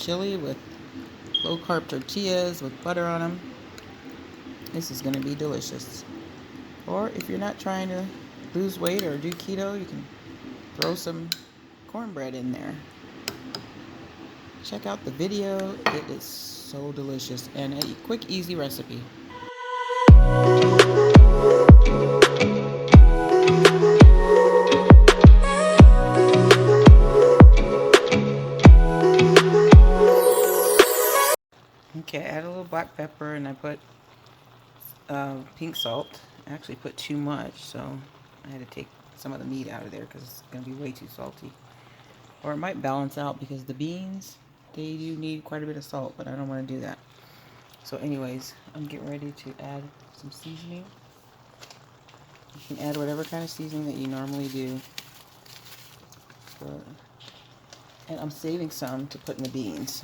chili with low-carb tortillas with butter on them. This is going to be delicious. Or if you're not trying to lose weight or do keto, you can throw some cornbread in there. Check out the video. It is so delicious and a quick, easy recipe. Okay, I add a little black pepper and I put pink salt. I actually put too much, so I had to take some of the meat out of there because it's going to be way too salty. Or it might balance out because the beans, they do need quite a bit of salt, but I don't want to do that. So anyways, I'm getting ready to add some seasoning. You can add whatever kind of seasoning that you normally do. And I'm saving some to put in the beans.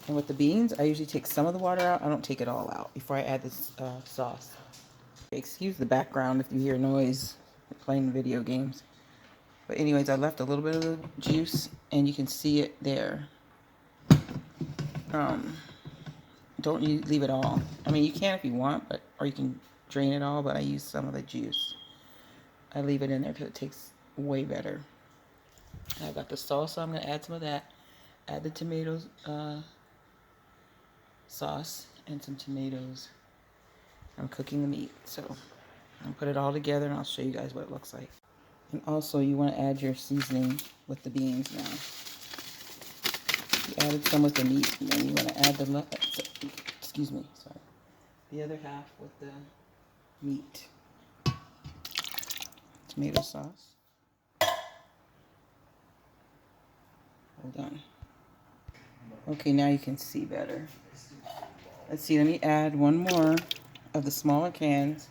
And with the beans, I usually take some of the water out. I don't take it all out before I add this sauce. Excuse the background if you hear noise playing video games. But anyways, I left a little bit of the juice, and you can see it there. Don't leave it all. I mean, you can if you want, or you can drain it all, but I use some of the juice. I leave it in there because it tastes way better. I've got the salsa. I'm going to add some of that. Add the tomatoes, sauce, and some tomatoes. I'm cooking the meat, so I'll put it all together, and I'll show you guys what it looks like. And also, you want to add your seasoning with the beans now. You added some with the meat, and then you want to add the other half with the meat. Tomato sauce. Hold on. Okay, now you can see better. Let's see, let me add one more of the smaller cans.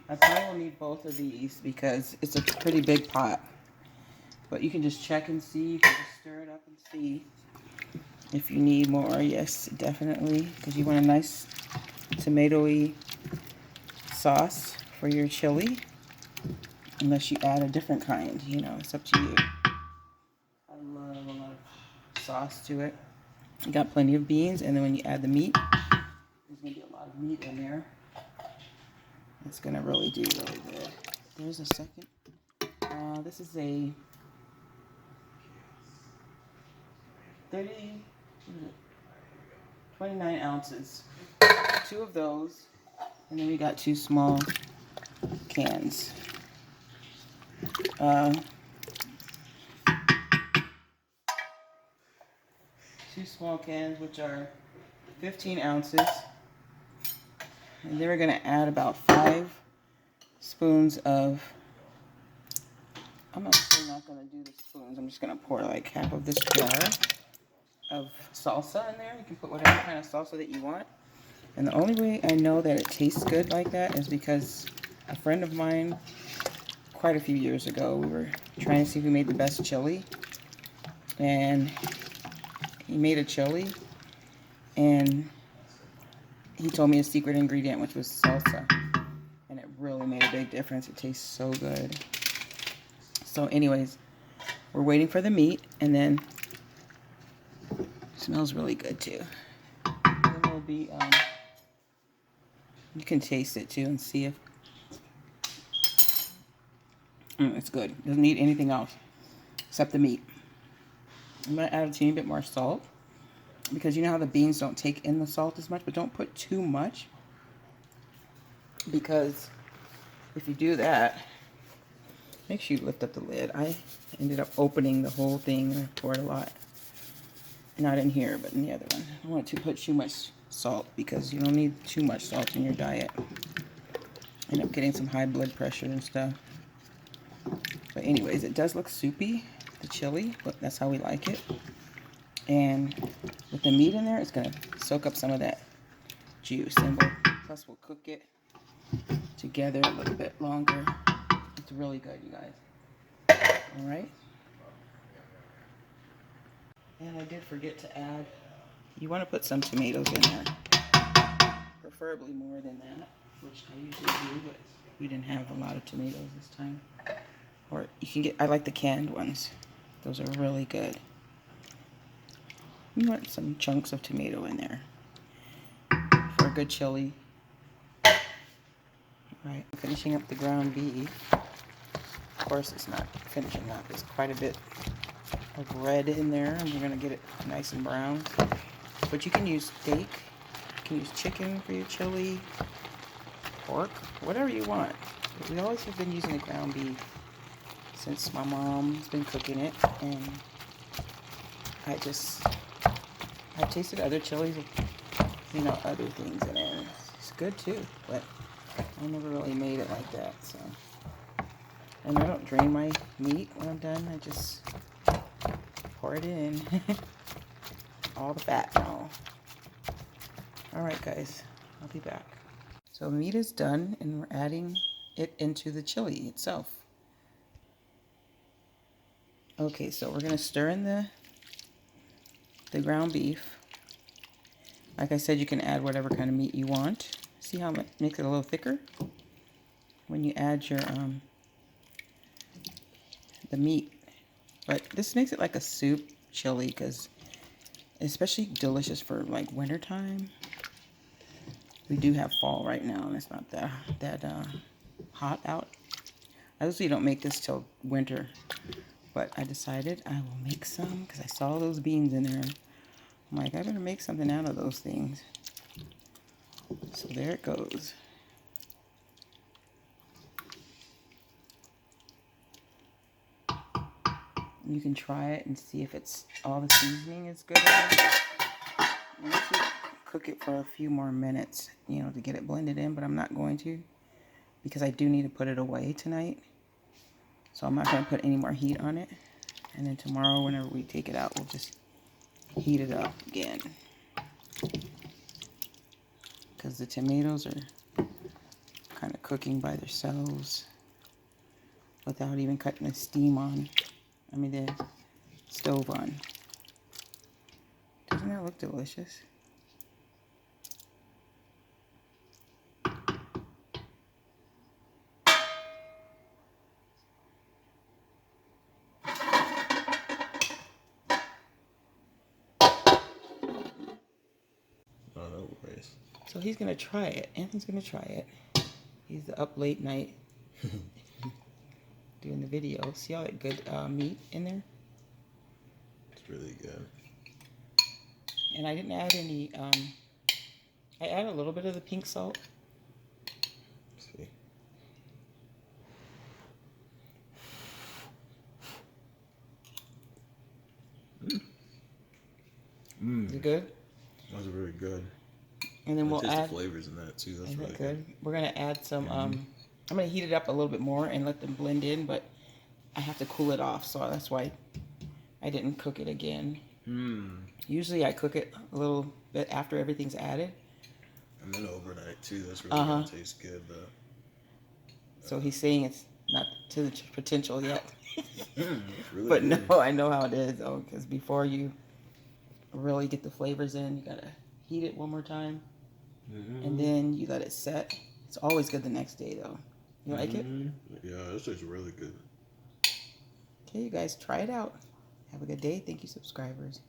I probably will need both of these because it's a pretty big pot. But you can just check and see. You can just stir it up and see if you need more. Yes, definitely. Because you want a nice tomatoey sauce for your chili. Unless you add a different kind. You know, it's up to you. I love a lot of sauce to it. You got plenty of beans. And then when you add the meat, there's going to be a lot of meat in there. It's going to really do really good. There's a second. This is a 29 ounces. 2 of those. And then we got 2 small cans. 2 small cans, which are 15 ounces. And then we're going to add about 5 spoons of, I'm actually not going to do the spoons. I'm just going to pour like half of this jar of salsa in there. You can put whatever kind of salsa that you want. And the only way I know that it tastes good like that is because a friend of mine, quite a few years ago, we were trying to see who made the best chili. And he made a chili. And he told me a secret ingredient, which was salsa. And it really made a big difference. It tastes so good. So anyways, we're waiting for the meat. And then it smells really good too. Then there'll be, you can taste it too and see if it's good. It doesn't need anything else except the meat. I'm going to add a teeny bit more salt. Because you know how the beans don't take in the salt as much, but don't put too much. Because if you do that, make sure you lift up the lid. I ended up opening the whole thing and I poured a lot. Not in here, but in the other one. I don't want to put too much salt because you don't need too much salt in your diet. End up getting some high blood pressure and stuff. But anyways, it does look soupy, the chili, but that's how we like it. And with the meat in there, it's going to soak up some of that juice. And plus we'll cook it together a little bit longer. It's really good, you guys. All right. And I did forget to add, you want to put some tomatoes in there. Preferably more than that, which I usually do, but we didn't have a lot of tomatoes this time. Or you can get, I like the canned ones. Those are really good. You want some chunks of tomato in there for a good chili. Right, finishing up the ground beef. Of course, it's not finishing up. There's quite a bit of red in there, and we're gonna get it nice and brown. But you can use steak, you can use chicken for your chili, pork, whatever you want. But we always have been using the ground beef since my mom's been cooking it, and I've tasted other chilies with, you know, other things in it. It's good too, but I never really made it like that, so. And I don't drain my meat when I'm done. I just pour it in. All the fat and all. Alright guys, I'll be back. So meat is done and we're adding it into the chili itself. Okay, so we're going to stir in the ground beef. Like I said, you can add whatever kind of meat you want. See how it makes it a little thicker? When you add your the meat. But this makes it like a soup chili, because it's especially delicious for like winter time. We do have fall right now, and it's not that hot out. I usually don't make this till winter, but I decided I will make some because I saw those beans in there. I'm like, I better make something out of those things. So there it goes. You can try it and see if it's all the seasoning is good. Once you cook it for a few more minutes, you know, to get it blended in, but I'm not going to because I do need to put it away tonight. So I'm not going to put any more heat on it. And then tomorrow, whenever we take it out, we'll just heat it up again. Because the tomatoes are kind of cooking by themselves without even cutting the steam on. I mean, the stove on. Doesn't that look delicious? Oh, no worries. So he's going to try it. Anthony's going to try it. He's up late night doing the video. See all that good meat in there? It's really good. And I didn't add any, I added a little bit of the pink salt. Let's see. Is it good? That was really good. And then we'll add the flavors in that too. That's really good. We're going to add some, I'm going to heat it up a little bit more and let them blend in, but I have to cool it off, so that's why I didn't cook it again. Usually I cook it a little bit after everything's added. And then overnight too. That's really going to taste good. So he's saying it's not to the potential yet. Really but good. No, I know how it is though, because before you really get the flavors in, you gotta heat it one more time, and then you let it set. It's always good the next day though. You like it? Yeah, this tastes really good. Okay, you guys, try it out. Have a good day. Thank you, subscribers.